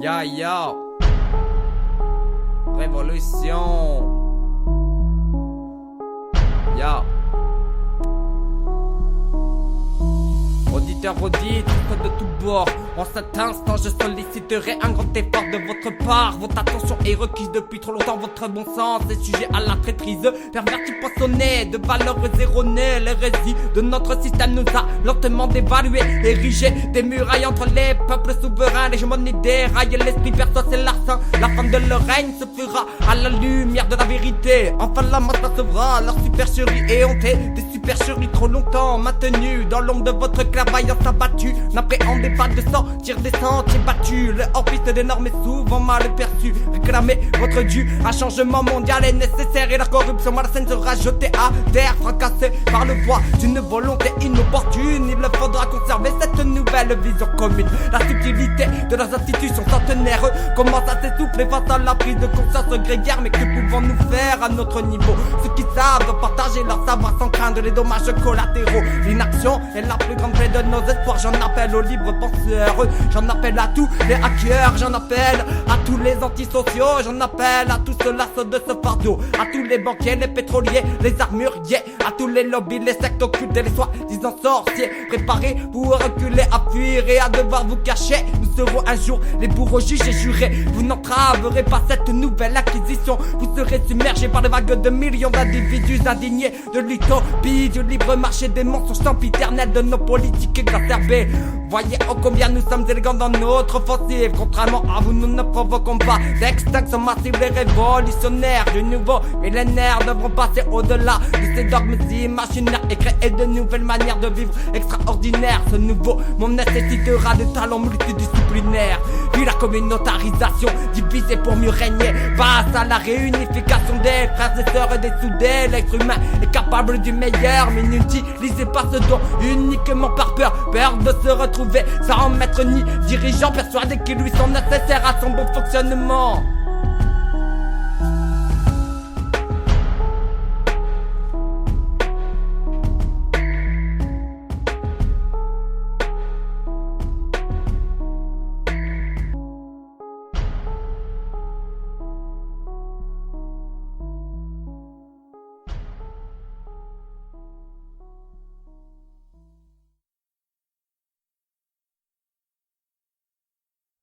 Yo yo, révolution. Yo. Auditeurs, auditrices de tous bords, en cet instant je solliciterai un grand effort de votre part. Votre attention est requise depuis trop longtemps, votre bon sens est sujet à la traîtrise. Perverti poissonné de valeurs erronées, l'hérésie de notre système nous a lentement dévalués. Érigé des murailles entre les peuples souverains, l'hégémonie déraille, l'esprit perçoit ses larcins. La fin de leur règne se fera à la lumière de la vérité. Enfin la masse recevra leur supercherie éhontée, des supercheries trop longtemps maintenues dans l'ombre de votre clairvoyance abattue. N'appréhendez pas de sortir des sentiers battus. Le hors-piste des normes est souvent mal perçu. Réclamez votre dû, un changement mondial est nécessaire et la corruption malsaine sera jetée à terre, fracassée par le poids d'une volonté inopportune. Il faudra conserver cette nouvelle vision commune. La subtilité de nos institutions centenaires commence à s'essouffler face à la prise de conscience grégaire. Mais que pouvons-nous faire à notre niveau? Ceux qui savent partager leur savoir sans craindre les dommages collatéraux. L'inaction est la plus grande plaie de nos espoirs. J'en appelle aux libres penseurs, j'en appelle à tous les hackers, j'en appelle à tous les antisociaux, j'en appelle à tous ceux-là de ce fardeau, à tous les banquiers, les pétroliers, les armuriers, à tous les lobbies, les sectes occultes et les soi-disant sorciers. Préparez pour reculer, à fuir et à devoir vous cacher. Nous serons un jour les bourreaux juges et jurés. Vous n'entraverez pas cette nouvelle acquisition. Vous serez submergés par des vagues de millions d'individus indignés de l'utopie, du libre marché, des mensonges sempiternels de nos politiques exacerbées. Voyez oh combien nous sommes élégants dans notre offensive. Contrairement à vous, nous ne provoquons pas d'extinction massive. Les révolutionnaires du nouveau millénaire devront passer au-delà de ces dogmes imaginaires et créer de nouvelles manières de vivre extraordinaires. Ce nouveau monde nécessitera de talents multidisciplinaires. Puis la communautarisation, divisée pour mieux régner, face à la réunification des frères et sœurs et des soudés. L'être humain est capable du meilleur, mais n'utilisez pas ce don uniquement par peur de se retrouver sans maître ni dirigeant, persuadé qu'ils lui sont nécessaires à son bon fonctionnement.